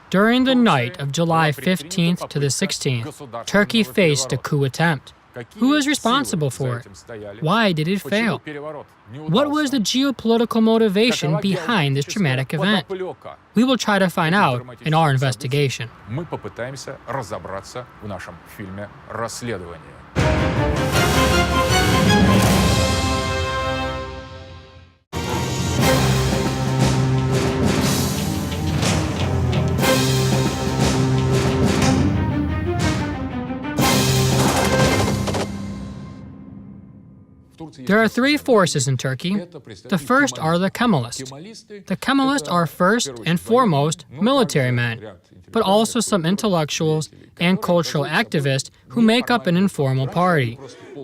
During the night of July 15th to the 16th, Turkey faced a coup attempt. Who is responsible for it? Why did it fail? What was the geopolitical motivation behind this dramatic event? We will try to find out in our investigation. Мы попытаемся разобраться в нашем фильме «Расследование». There are three forces in Turkey. The first are the Kemalists. The Kemalists are first and foremost military men, but also some intellectuals and cultural activists who make up an informal party.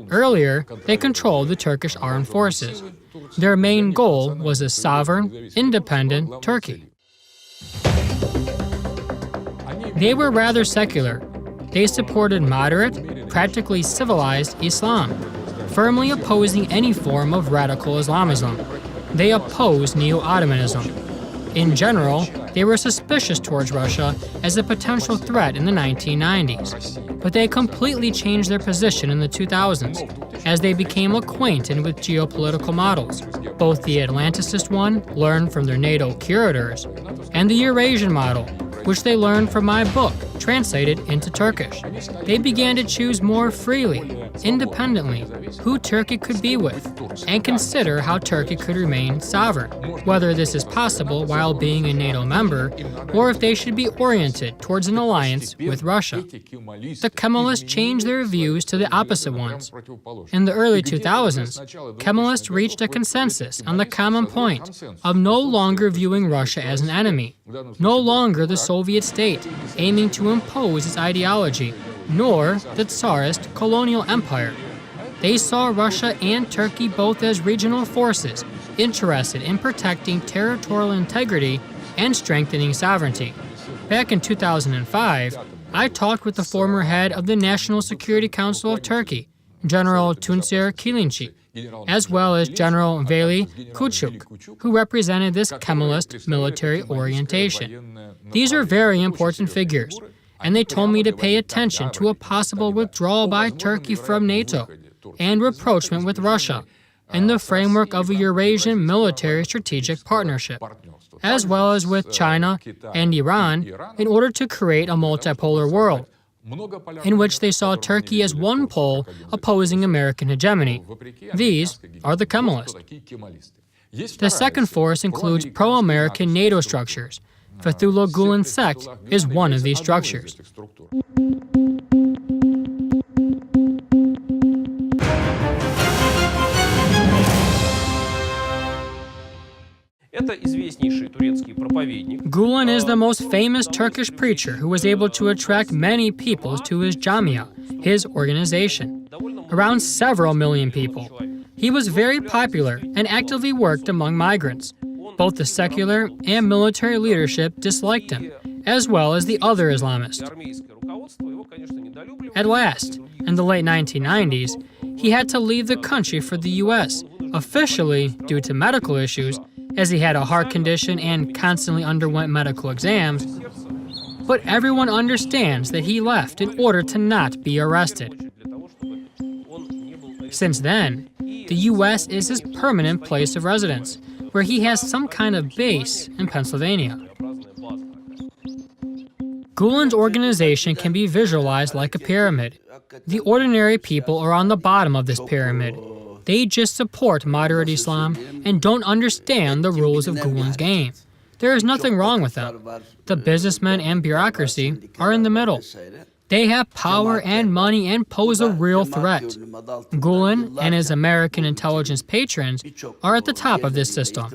Earlier, they controlled the Turkish armed forces. Their main goal was a sovereign, independent Turkey. They were rather secular. They supported moderate, practically civilized Islam, firmly opposing any form of radical Islamism. They opposed Neo-Ottomanism. In general, they were suspicious towards Russia as a potential threat in the 1990s, but they completely changed their position in the 2000s as they became acquainted with geopolitical models, both the Atlanticist one, learned from their NATO curators, and the Eurasian model, which they learned from my book, translated into Turkish. They began to choose more freely, independently, who Turkey could be with, and consider how Turkey could remain sovereign, whether this is possible while being a NATO member, or if they should be oriented towards an alliance with Russia. The Kemalists changed their views to the opposite ones. In the early 2000s, Kemalists reached a consensus on the common point of no longer viewing Russia as an enemy, no longer the Soviet state aiming to impose its ideology, nor the Tsarist colonial empire. They saw Russia and Turkey both as regional forces interested in protecting territorial integrity and strengthening sovereignty. Back in 2005, I talked with the former head of the National Security Council of Turkey, General Tuncer Kilinci, as well as General Veli Küçük, who represented this Kemalist military orientation. These are very important figures, and they told me to pay attention to a possible withdrawal by Turkey from NATO and rapprochement with Russia in the framework of a Eurasian military strategic partnership, as well as with China and Iran in order to create a multipolar world, in which they saw Turkey as one pole opposing American hegemony. These are the Kemalists. The second force includes pro-American NATO structures. Fethullah Gulen sect is one of these structures. Gulen is the most famous Turkish preacher who was able to attract many people to his Jamia, his organization, around several million people. He was very popular and actively worked among migrants. Both the secular and military leadership disliked him, as well as the other Islamists. At last, in the late 1990s, he had to leave the country for the U.S., officially due to medical issues, as he had a heart condition and constantly underwent medical exams. But everyone understands that he left in order to not be arrested. Since then, the U.S. is his permanent place of residence, where he has some kind of base in Pennsylvania. Gulen's organization can be visualized like a pyramid. The ordinary people are on the bottom of this pyramid. They just support moderate Islam and don't understand the rules of Gulen's game. There is nothing wrong with them. The businessmen and bureaucracy are in the middle. They have power and money and pose a real threat. Gulen and his American intelligence patrons are at the top of this system.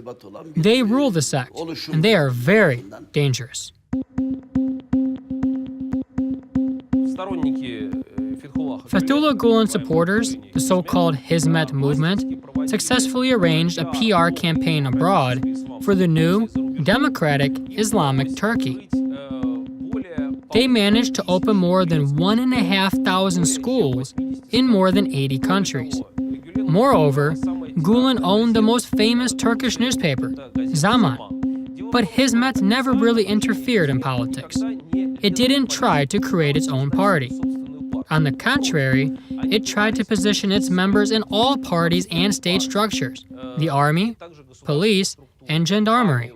They rule the sect, and they are very dangerous. Fethullah Gulen supporters, the so-called Hizmet movement, successfully arranged a PR campaign abroad for the new, democratic Islamic Turkey. They managed to open more than 1,500 schools in more than 80 countries. Moreover, Gulen owned the most famous Turkish newspaper, Zaman. But Hizmet never really interfered in politics. It didn't try to create its own party. On the contrary, it tried to position its members in all parties and state structures: the army, police, and gendarmerie.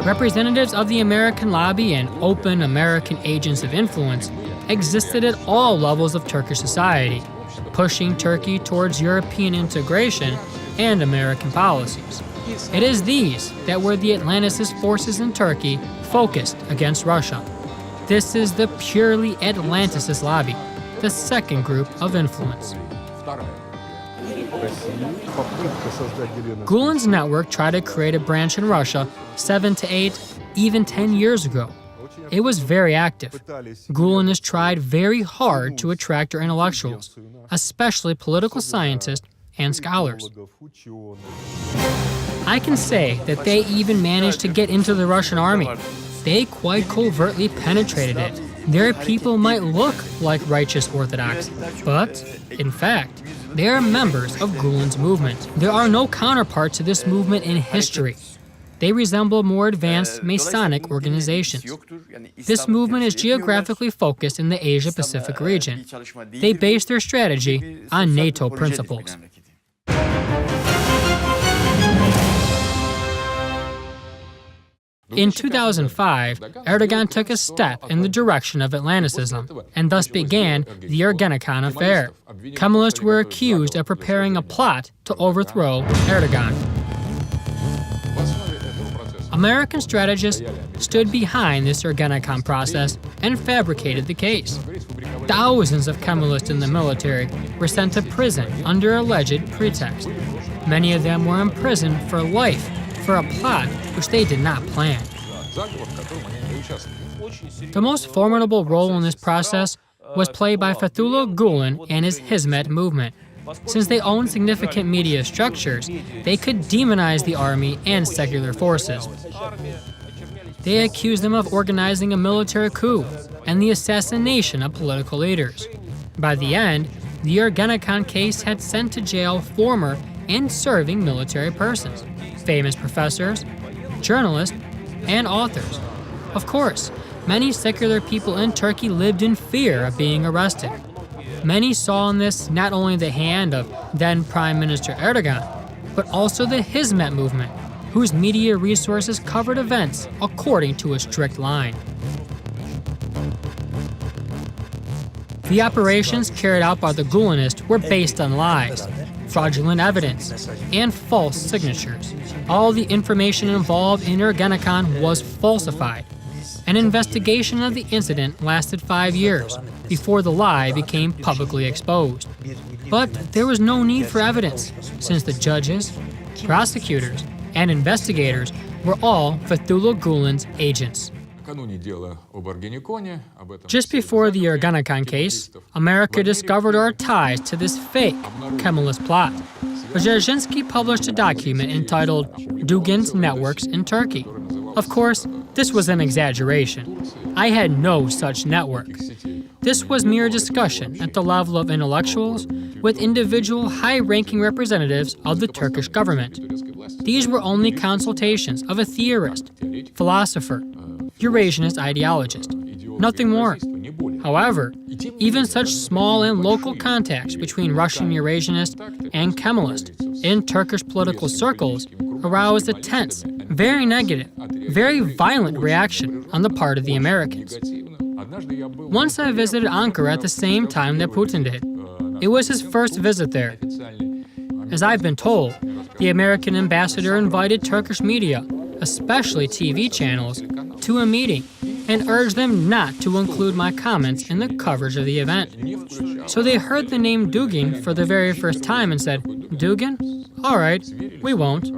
Representatives of the American lobby and open American agents of influence existed at all levels of Turkish society, pushing Turkey towards European integration and American policies. It is these that were the Atlanticist forces in Turkey focused against Russia. This is the purely Atlanticist lobby, the second group of influence. Gulen's network tried to create a branch in Russia 7 to 8, even 10 years ago. It was very active. Gulen has tried very hard to attract their intellectuals, especially political scientists and scholars. I can say that they even managed to get into the Russian army. They quite covertly penetrated it. Their people might look like righteous Orthodox, but, in fact, they are members of Gulen's movement. There are no counterparts to this movement in history. They resemble more advanced Masonic organizations. This movement is geographically focused in the Asia-Pacific region. They base their strategy on NATO principles. In 2005, Erdogan took a step in the direction of Atlanticism, and thus began the Ergenekon affair. Kemalists were accused of preparing a plot to overthrow Erdogan. American strategists stood behind this Ergenekon process and fabricated the case. Thousands of Kemalists in the military were sent to prison under alleged pretext. Many of them were imprisoned for life for a plot which they did not plan. The most formidable role in this process was played by Fethullah Gulen and his Hizmet movement. Since they owned significant media structures, they could demonize the army and secular forces. They accused them of organizing a military coup and the assassination of political leaders. By the end, the Ergenekon case had sent to jail former and serving military persons, famous professors, journalists, and authors. Of course, many secular people in Turkey lived in fear of being arrested. Many saw in this not only the hand of then Prime Minister Erdogan, but also the Hizmet movement, whose media resources covered events according to a strict line. The operations carried out by the Gulenists were based on lies, fraudulent evidence, and false signatures. All the information involved in Ergenekon was falsified. An investigation of the incident lasted 5 years before the lie became publicly exposed. But there was no need for evidence, since the judges, prosecutors, and investigators were all Fethullah Gulen's agents. Just before the Ergenekon case, America discovered our ties to this fake Kemalist plot. Brzezinski published a document entitled Dugin's Networks in Turkey. Of course, this was an exaggeration. I had no such network. This was mere discussion at the level of intellectuals with individual high-ranking representatives of the Turkish government. These were only consultations of a theorist, philosopher, Eurasianist ideologist, nothing more. However, even such small and local contacts between Russian Eurasianists and Kemalists in Turkish political circles aroused a tense, very negative, very violent reaction on the part of the Americans. Once I visited Ankara at the same time that Putin did. It was his first visit there. As I've been told, the American ambassador invited Turkish media, especially TV channels, to a meeting and urged them not to include my comments in the coverage of the event. So they heard the name Dugin for the very first time and said, "Dugin? All right, we won't."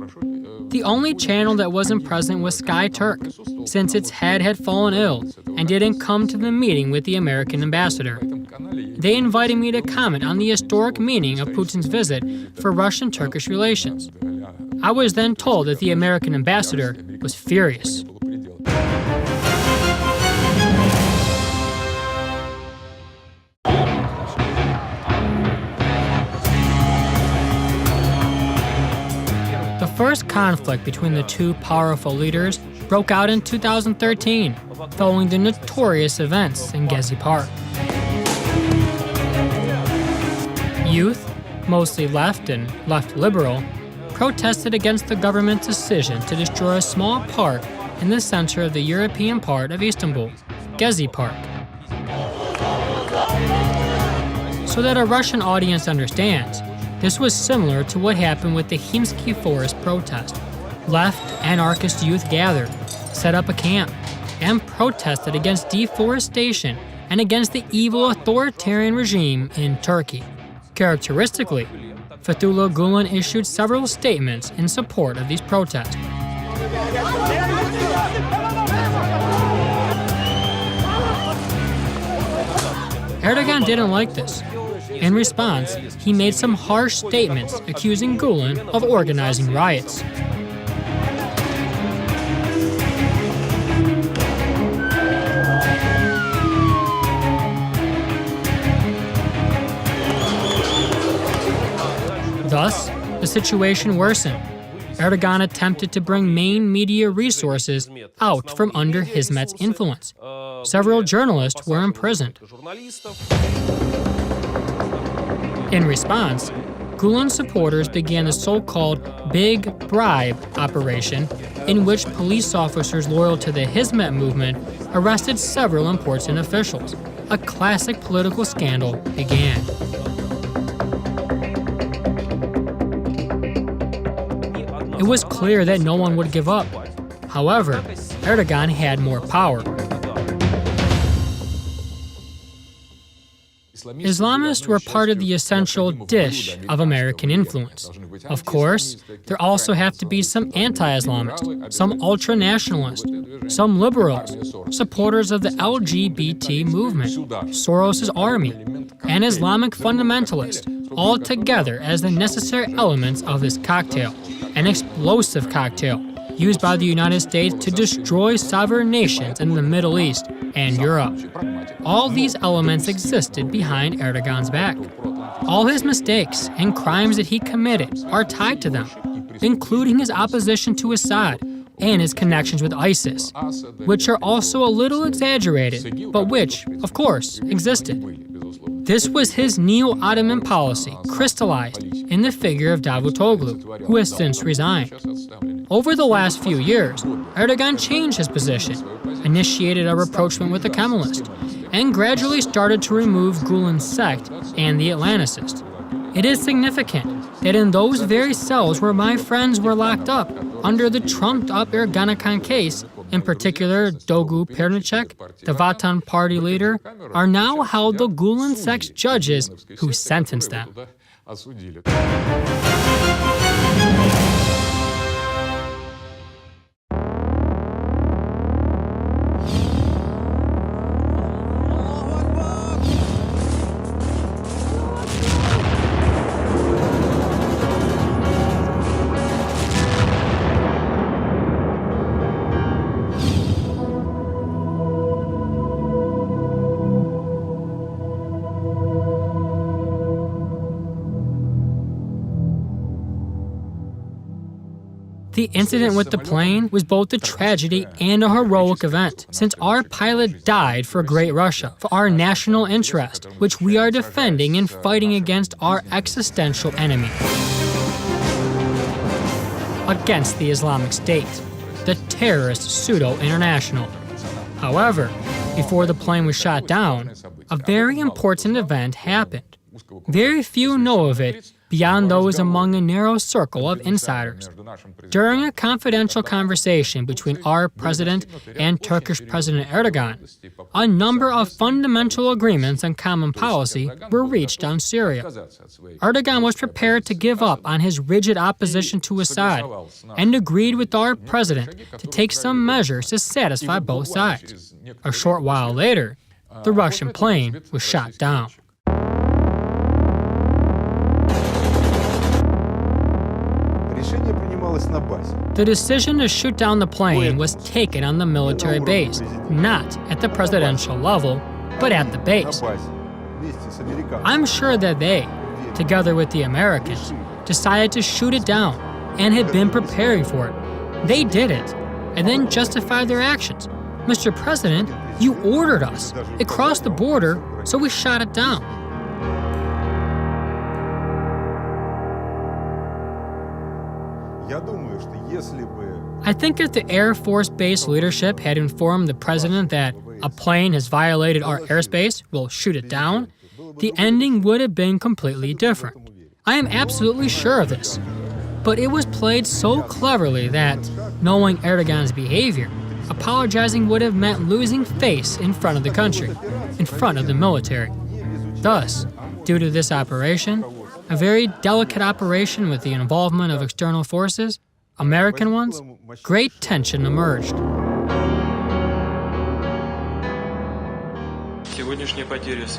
The only channel that wasn't present was Sky Turk, since its head had fallen ill and didn't come to the meeting with the American ambassador. They invited me to comment on the historic meaning of Putin's visit for Russian-Turkish relations. I was then told that the American ambassador was furious. The first conflict between the two powerful leaders broke out in 2013, following the notorious events in Gezi Park. Youth, mostly left and left liberal, protested against the government's decision to destroy a small park in the center of the European part of Istanbul, Gezi Park. So that a Russian audience understands, this was similar to what happened with the Himsky Forest protest. Left anarchist youth gathered, set up a camp, and protested against deforestation and against the evil authoritarian regime in Turkey. Characteristically, Fethullah Gulen issued several statements in support of these protests. Erdogan didn't like this. In response, he made some harsh statements accusing Gulen of organizing riots. Thus, the situation worsened. Erdogan attempted to bring main media resources out from under Hizmet's influence. Several journalists were imprisoned. In response, Gulen supporters began the so-called Big Bribe operation, in which police officers loyal to the Hizmet movement arrested several important officials. A classic political scandal began. It was clear that no one would give up. However, Erdogan had more power. Islamists were part of the essential dish of American influence. Of course, there also have to be some anti-Islamists, some ultra-nationalists, some liberals, supporters of the LGBT movement, Soros's army, and Islamic fundamentalists, all together as the necessary elements of this cocktail, an explosive cocktail used by the United States to destroy sovereign nations in the Middle East and Europe. All these elements existed behind Erdogan's back. All his mistakes and crimes that he committed are tied to them, including his opposition to Assad and his connections with ISIS, which are also a little exaggerated, but which, of course, existed. This was his neo-Ottoman policy, crystallized in the figure of Davutoglu, who has since resigned. Over the last few years, Erdogan changed his position, initiated a rapprochement with the Kemalists, and gradually started to remove Gulen's sect and the Atlanticists. It is significant that in those very cells where my friends were locked up under the trumped-up Ergenekon case, in particular Dogu Pernicek, the Vatan party leader, are now held the Gulen sect's judges who sentenced them. The incident with the plane was both a tragedy and a heroic event, since our pilot died for Great Russia, for our national interest, which we are defending and fighting against our existential enemy. Against the Islamic State, the terrorist pseudo-international. However, before the plane was shot down, a very important event happened. Very few know of it beyond those among a narrow circle of insiders. During a confidential conversation between our president and Turkish President Erdogan, a number of fundamental agreements on common policy were reached on Syria. Erdogan was prepared to give up on his rigid opposition to Assad and agreed with our president to take some measures to satisfy both sides. A short while later, the Russian plane was shot down. The decision to shoot down the plane was taken on the military base, not at the presidential level, but at the base. I'm sure that they, together with the Americans, decided to shoot it down and had been preparing for it. They did it, and then justified their actions. Mr. President, you ordered us. It crossed the border, so we shot it down. I think if the Air Force Base leadership had informed the president that a plane has violated our airspace, we'll shoot it down, the ending would have been completely different. I am absolutely sure of this. But it was played so cleverly that, knowing Erdogan's behavior, apologizing would have meant losing face in front of the country, in front of the military. Thus, due to this operation, a very delicate operation with the involvement of external forces, American ones, great tension emerged.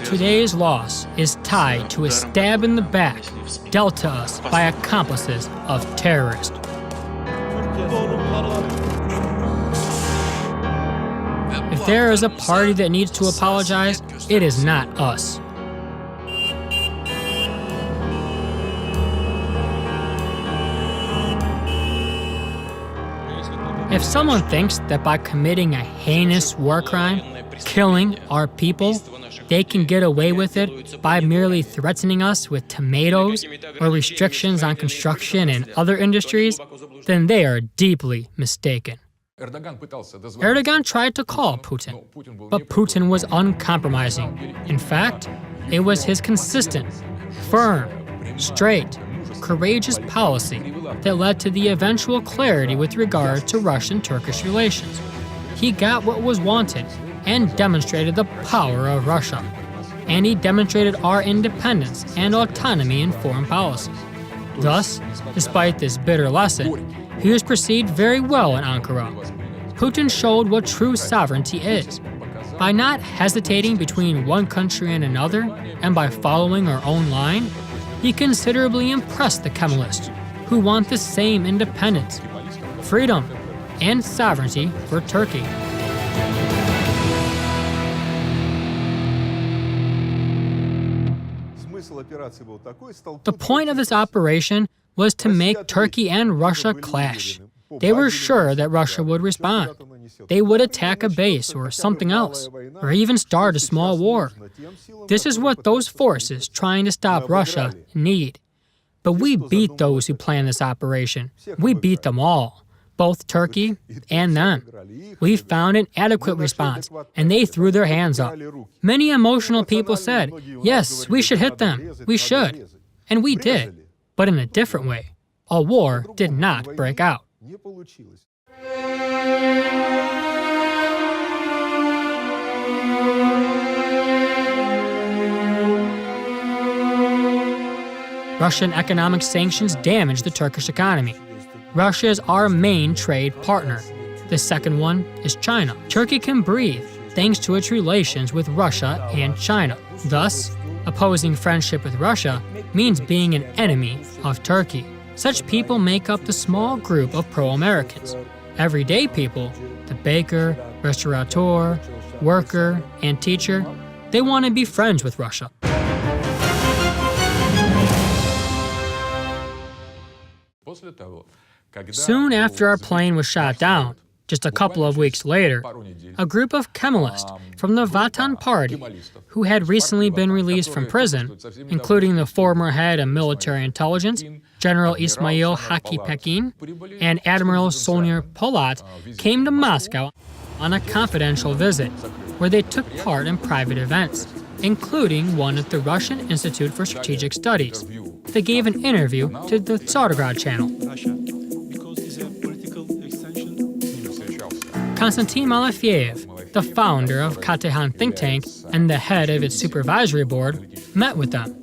Today's loss is tied to a stab in the back dealt to us by accomplices of terrorists. If there is a party that needs to apologize, it is not us. If someone thinks that by committing a heinous war crime, killing our people, they can get away with it by merely threatening us with tomatoes or restrictions on construction and other industries, then they are deeply mistaken. Erdogan tried to call Putin, but Putin was uncompromising. In fact, it was his consistent, firm, straight, courageous policy that led to the eventual clarity with regard to Russian-Turkish relations. He got what was wanted and demonstrated the power of Russia. And he demonstrated our independence and autonomy in foreign policy. Thus, despite this bitter lesson, he was perceived very well in Ankara. Putin showed what true sovereignty is. By not hesitating between one country and another, and by following our own line, he considerably impressed the Kemalists, who want the same independence, freedom, and sovereignty for Turkey. The point of this operation was to make Turkey and Russia clash. They were sure that Russia would respond. They would attack a base or something else, or even start a small war. This is what those forces trying to stop Russia need. But we beat those who planned this operation. We beat them all, both Turkey and them. We found an adequate response, and they threw their hands up. Many emotional people said, yes, we should hit them. We should. And we did, but in a different way. A war did not break out. Russian economic sanctions damaged the Turkish economy. Russia is our main trade partner. The second one is China. Turkey can breathe thanks to its relations with Russia and China. Thus, opposing friendship with Russia means being an enemy of Turkey. Such people make up the small group of pro-Americans. Everyday people, the baker, restaurateur, worker, and teacher, they want to be friends with Russia. Soon after our plane was shot down, just a couple of weeks later, a group of Kemalists from the Vatan Party, who had recently been released from prison, including the former head of military intelligence, General Ismail Haki Pekin, and Admiral Sonir Polat, came to Moscow on a confidential visit, where they took part in private events, including one at the Russian Institute for Strategic Studies. They gave an interview to the Tsarograd channel. Konstantin Malafeyev, the founder of Katehan think tank and the head of its supervisory board, met with them.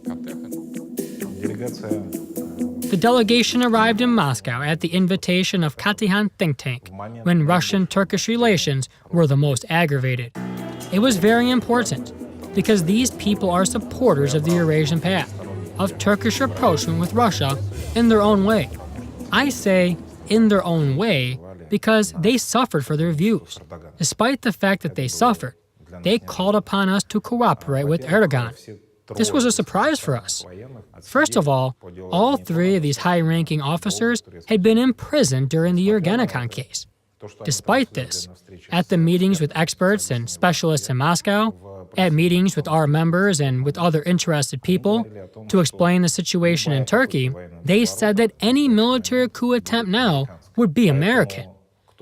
The delegation arrived in Moscow at the invitation of Katehan think tank when Russian-Turkish relations were the most aggravated. It was very important because these people are supporters of the Eurasian path, of Turkish rapprochement with Russia in their own way. I say in their own way because they suffered for their views. Despite the fact that they suffered, they called upon us to cooperate with Erdogan. This was a surprise for us. First of all three of these high-ranking officers had been imprisoned during the Ergenekon case. Despite this, at the meetings with experts and specialists in Moscow, at meetings with our members and with other interested people to explain the situation in Turkey, they said that any military coup attempt now would be American.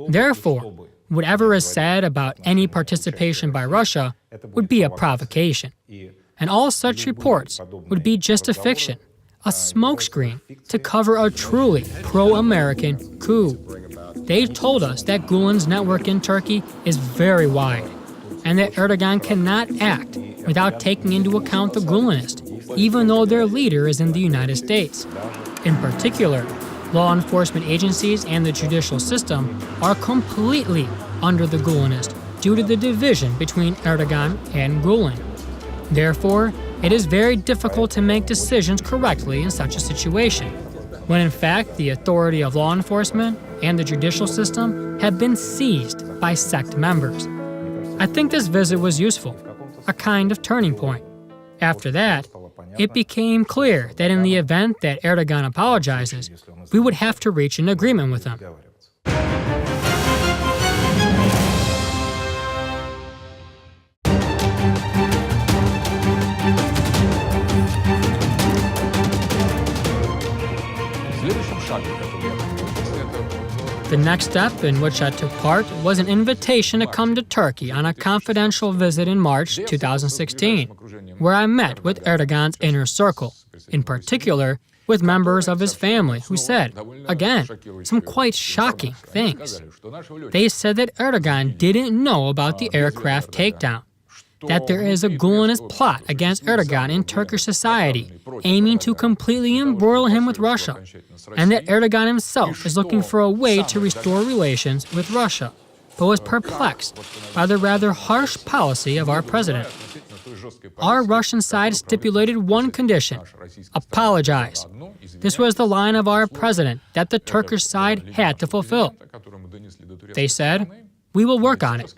Therefore, whatever is said about any participation by Russia would be a provocation. And all such reports would be just a fiction, a smokescreen to cover a truly pro-American coup. They told us that Gulen's network in Turkey is very wide, and that Erdogan cannot act without taking into account the Gulenists, even though their leader is in the United States. In particular, law enforcement agencies and the judicial system are completely under the Gulenist due to the division between Erdogan and Gulen. Therefore, it is very difficult to make decisions correctly in such a situation, when in fact the authority of law enforcement and the judicial system have been seized by sect members. I think this visit was useful, a kind of turning point. After that, it became clear that in the event that Erdogan apologizes, we would have to reach an agreement with him. The next step in which I took part was an invitation to come to Turkey on a confidential visit in March 2016, where I met with Erdogan's inner circle, in particular with members of his family who said, again, some quite shocking things. They said that Erdogan didn't know about the aircraft takedown, that there is a Gulenist plot against Erdogan in Turkish society, aiming to completely embroil him with Russia, and that Erdogan himself is looking for a way to restore relations with Russia, but was perplexed by the rather harsh policy of our president. Our Russian side stipulated one condition: apologize. This was the line of our president that the Turkish side had to fulfill. They said, "We will work on it."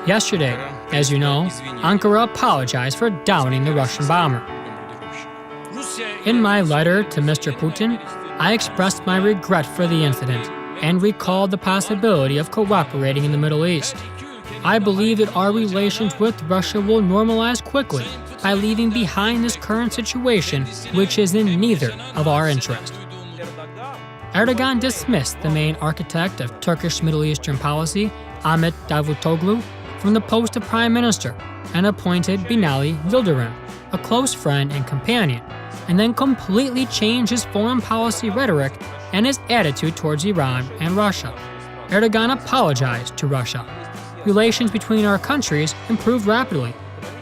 Yesterday, as you know, Ankara apologized for downing the Russian bomber. In my letter to Mr. Putin, I expressed my regret for the incident and recalled the possibility of cooperating in the Middle East. I believe that our relations with Russia will normalize quickly by leaving behind this current situation, which is in neither of our interest. Erdogan dismissed the main architect of Turkish Middle Eastern policy, Ahmet Davutoglu, from the post of Prime Minister and appointed Binali Yildirim, a close friend and companion, and then completely changed his foreign policy rhetoric and his attitude towards Iran and Russia. Erdogan apologized to Russia. Relations between our countries improved rapidly,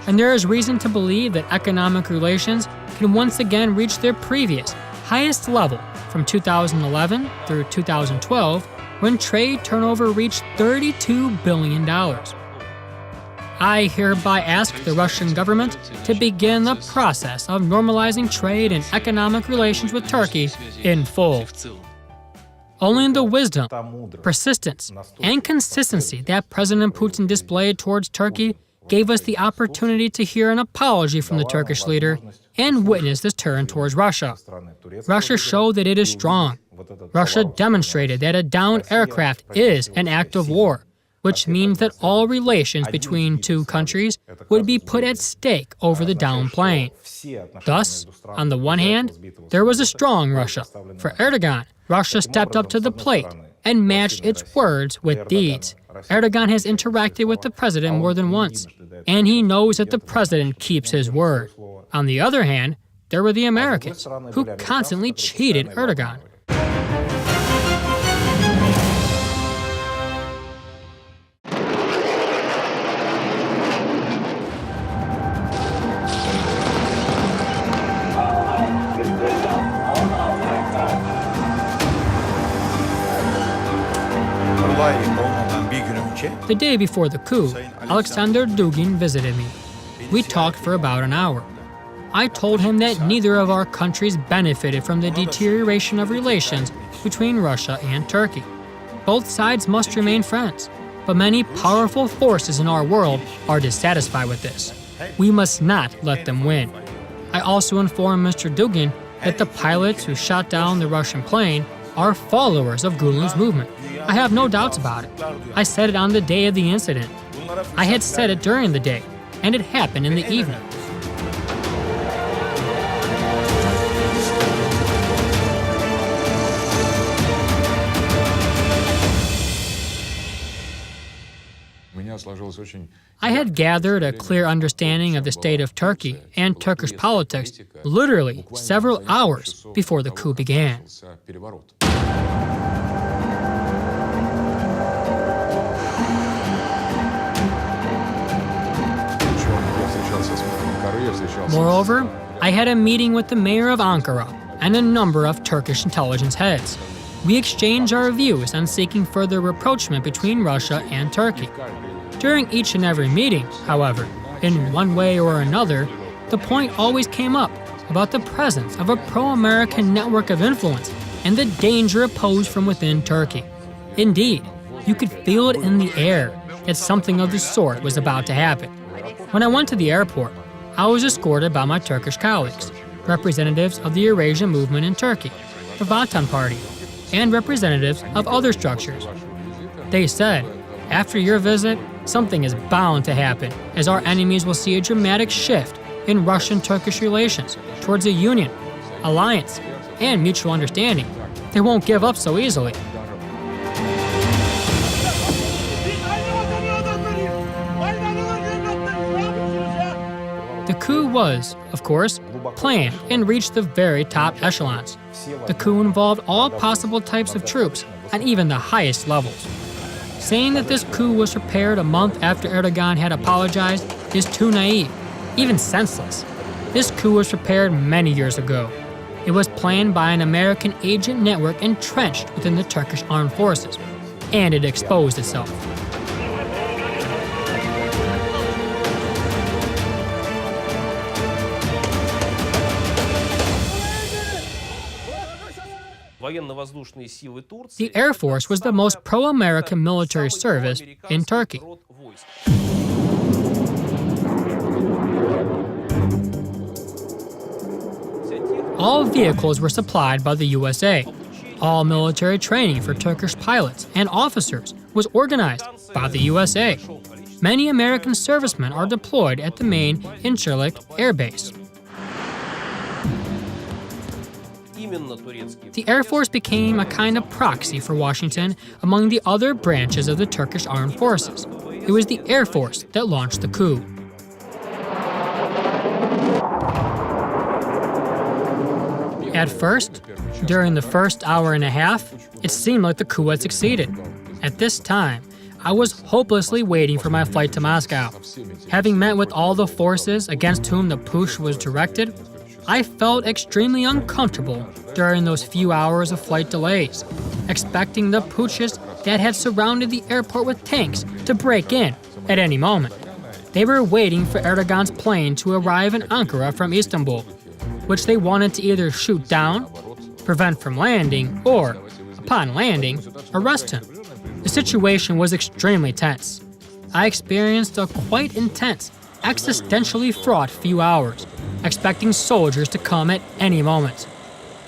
and there is reason to believe that economic relations can once again reach their previous, highest level from 2011 through 2012, when trade turnover reached $32 billion. I hereby ask the Russian government to begin the process of normalizing trade and economic relations with Turkey in full. Only the wisdom, persistence, and consistency that President Putin displayed towards Turkey gave us the opportunity to hear an apology from the Turkish leader and witness this turn towards Russia. Russia showed that it is strong. Russia demonstrated that a downed aircraft is an act of war, which means that all relations between two countries would be put at stake over the downed plane. Thus, on the one hand, there was a strong Russia. For Erdogan, Russia stepped up to the plate and matched its words with deeds. Erdogan has interacted with the president more than once, and he knows that the president keeps his word. On the other hand, there were the Americans, who constantly cheated Erdogan. The day before the coup, Alexander Dugin visited me. We talked for about an hour. I told him that neither of our countries benefited from the deterioration of relations between Russia and Turkey. Both sides must remain friends. But many powerful forces in our world are dissatisfied with this. We must not let them win. I also informed Mr. Dugin that the pilots who shot down the Russian plane are followers of Gulen's movement. I have no doubts about it. I said it on the day of the incident. I had said it during the day, and it happened in the evening. I had gathered a clear understanding of the state of Turkey and Turkish politics literally several hours before the coup began. Moreover, I had a meeting with the mayor of Ankara and a number of Turkish intelligence heads. We exchanged our views on seeking further rapprochement between Russia and Turkey. During each and every meeting, however, in one way or another, the point always came up about the presence of a pro-American network of influence and the danger posed from within Turkey. Indeed, you could feel it in the air that something of the sort was about to happen. When I went to the airport, I was escorted by my Turkish colleagues, representatives of the Eurasian movement in Turkey, the Vatan Party, and representatives of other structures. They said, after your visit, something is bound to happen, as our enemies will see a dramatic shift in Russian-Turkish relations towards a union, alliance, and mutual understanding. They won't give up so easily. The coup was, of course, planned and reached the very top echelons. The coup involved all possible types of troops and even the highest levels. Saying that this coup was prepared a month after Erdogan had apologized is too naive, even senseless. This coup was prepared many years ago. It was planned by an American agent network entrenched within the Turkish armed forces, and it exposed itself. The Air Force was the most pro-American military service in Turkey. All vehicles were supplied by the USA. All military training for Turkish pilots and officers was organized by the USA. Many American servicemen are deployed at the main Incirlik Air Base. The Air Force became a kind of proxy for Washington among the other branches of the Turkish armed forces. It was the Air Force that launched the coup. At first, during the first hour and a half, it seemed like the coup had succeeded. At this time, I was hopelessly waiting for my flight to Moscow. Having met with all the forces against whom the putsch was directed, I felt extremely uncomfortable during those few hours of flight delays, expecting the putschists that had surrounded the airport with tanks to break in at any moment. They were waiting for Erdogan's plane to arrive in Ankara from Istanbul, which they wanted to either shoot down, prevent from landing, or, upon landing, arrest him. The situation was extremely tense. I experienced a quite intense, existentially fraught few hours, expecting soldiers to come at any moment.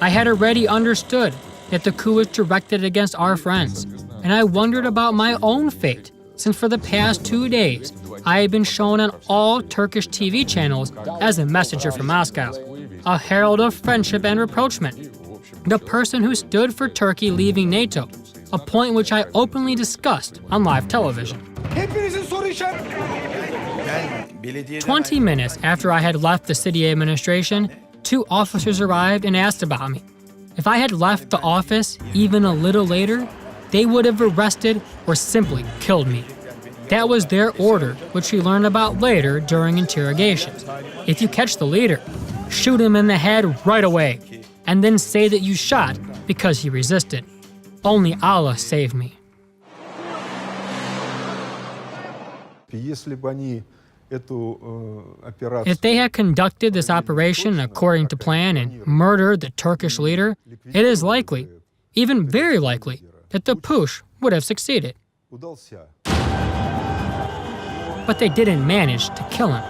I had already understood that the coup was directed against our friends, and I wondered about my own fate, since for the past 2 days, I had been shown on all Turkish TV channels as a messenger from Moscow, a herald of friendship and rapprochement, the person who stood for Turkey leaving NATO, a point which I openly discussed on live television. 20 minutes after I had left the city administration, 2 officers arrived and asked about me. If I had left the office even a little later, they would have arrested or simply killed me. That was their order, which we learned about later during interrogations. If you catch the leader, shoot him in the head right away, and then say that you shot because he resisted. Only Allah saved me. If they had conducted this operation according to plan and murdered the Turkish leader, it is likely, even very likely, that the putsch would have succeeded. but they didn't manage to kill him.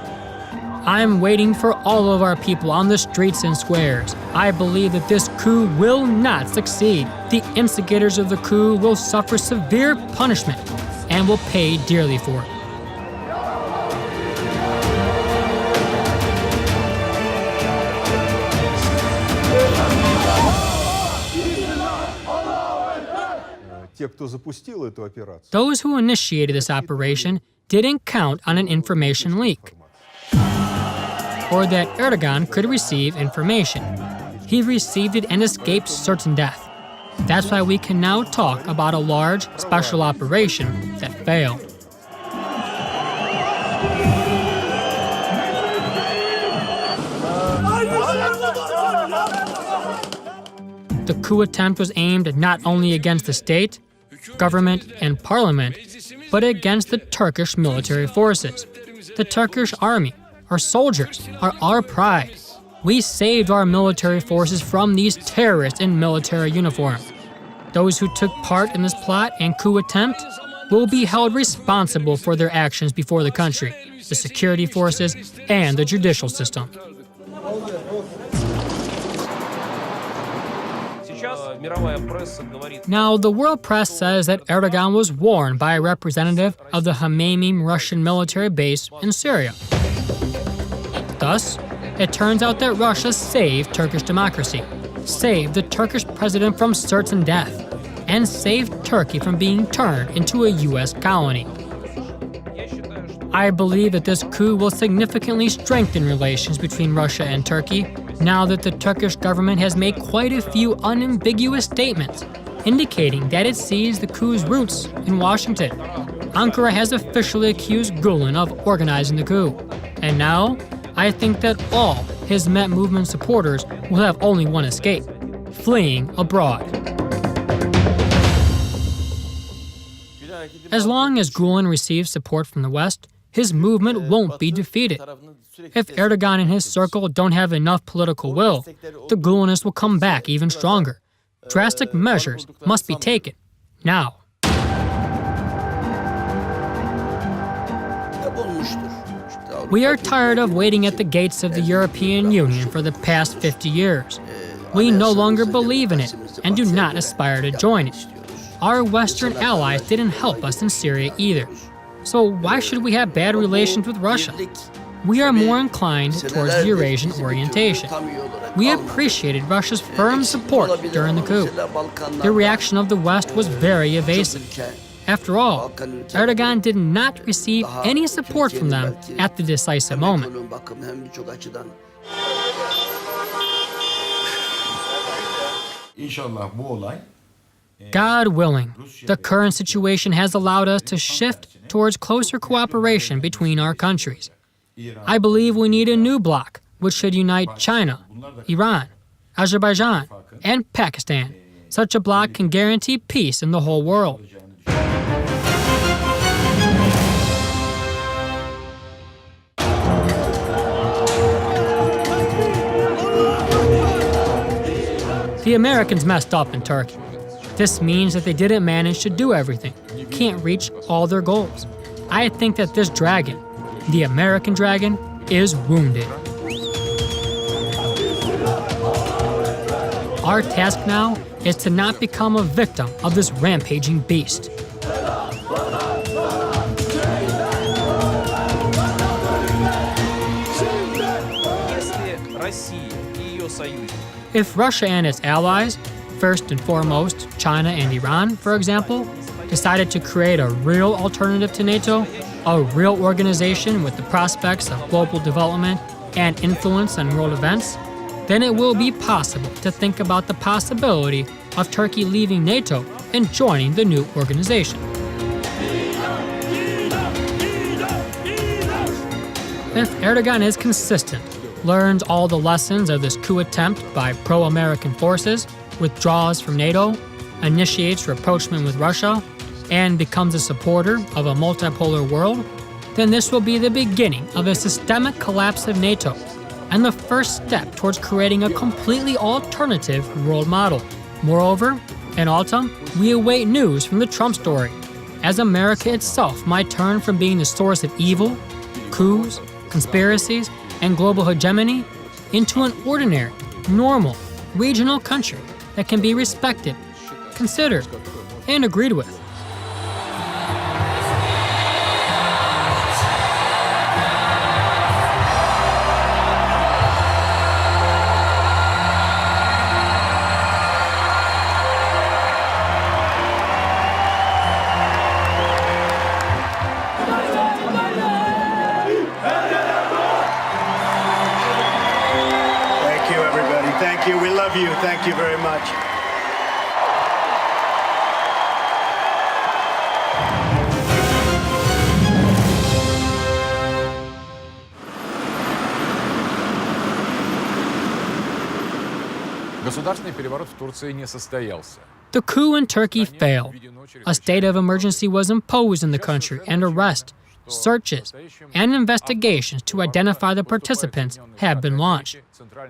I'm waiting for all of our people on the streets and squares. I believe that this coup will not succeed. The instigators of the coup will suffer severe punishment and will pay dearly for it. Those who initiated this operation didn't count on an information leak, or that Erdogan could receive information. He received it and escaped certain death. That's why we can now talk about a large special operation that failed. The coup attempt was aimed not only against the state, government, and parliament, but against the Turkish military forces. The Turkish army, our soldiers, are our pride. We saved our military forces from these terrorists in military uniform. Those who took part in this plot and coup attempt will be held responsible for their actions before the country, the security forces, and the judicial system. Now, the world press says that Erdogan was warned by a representative of the Hamamim Russian military base in Syria. Thus, it turns out that Russia saved Turkish democracy, saved the Turkish president from certain death, and saved Turkey from being turned into a U.S. colony. I believe that this coup will significantly strengthen relations between Russia and Turkey now that the Turkish government has made quite a few unambiguous statements indicating that it sees the coup's roots in Washington. Ankara has officially accused Gulen of organizing the coup, and now I think that all Hizmet movement supporters will have only one escape: fleeing abroad. As long as Gulen receives support from the West, his movement won't be defeated. If Erdogan and his circle don't have enough political will, the Gulenists will come back even stronger. Drastic measures must be taken now. We are tired of waiting at the gates of the European Union for the past 50 years. We no longer believe in it and do not aspire to join it. Our Western allies didn't help us in Syria either. So why should we have bad relations with Russia? We are more inclined towards the Eurasian orientation. We appreciated Russia's firm support during the coup. The reaction of the West was very evasive. After all, Erdogan did not receive any support from them at the decisive moment. God willing, the current situation has allowed us to shift towards closer cooperation between our countries. I believe we need a new bloc, which should unite China, Iran, Azerbaijan, and Pakistan. Such a bloc can guarantee peace in the whole world. The Americans messed up in Turkey. This means that they didn't manage to do everything, can't reach all their goals. I think that this dragon, the American dragon, is wounded. Our task now is to not become a victim of this rampaging beast. If Russia and its allies, first and foremost China and Iran, for example, decided to create a real alternative to NATO, a real organization with the prospects of global development and influence on world events, then it will be possible to think about the possibility of Turkey leaving NATO and joining the new organization. If Erdogan is consistent, learns all the lessons of this coup attempt by pro-American forces, withdraws from NATO, initiates rapprochement with Russia, and becomes a supporter of a multipolar world, then this will be the beginning of a systemic collapse of NATO and the first step towards creating a completely alternative world model. Moreover, in autumn, we await news from the Trump story. as America itself might turn from being the source of evil, coups, conspiracies, and global hegemony into an ordinary, normal, regional country that can be respected, considered, and agreed with. Thank you, everybody. Thank you. We love you. Thank you very much. Государственный переворот в Турции не состоялся. The coup in Turkey failed. A state of emergency was imposed in the country, and arrests, searches, and investigations to identify the participants have been launched.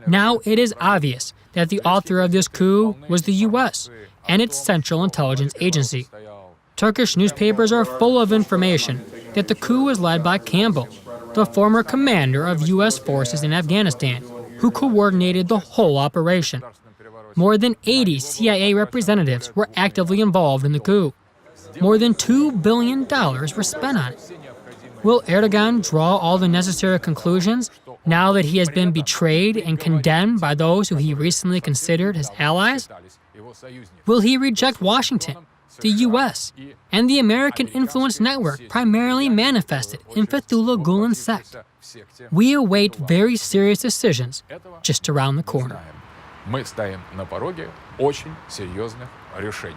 Now it is obvious that the author of this coup was the U.S. and its Central Intelligence Agency. Turkish newspapers are full of information that the coup was led by Campbell, the former commander of U.S. forces in Afghanistan, who coordinated the whole operation. More than 80 CIA representatives were actively involved in the coup. More than $2 billion were spent on it. Will Erdogan draw all the necessary conclusions now that he has been betrayed and condemned by those who he recently considered his allies? Will he reject Washington, the U.S., and the American influence network primarily manifested in Fethullah Gulen's sect? We await very serious decisions just around the corner. Мы стоим на пороге очень серьезных решений.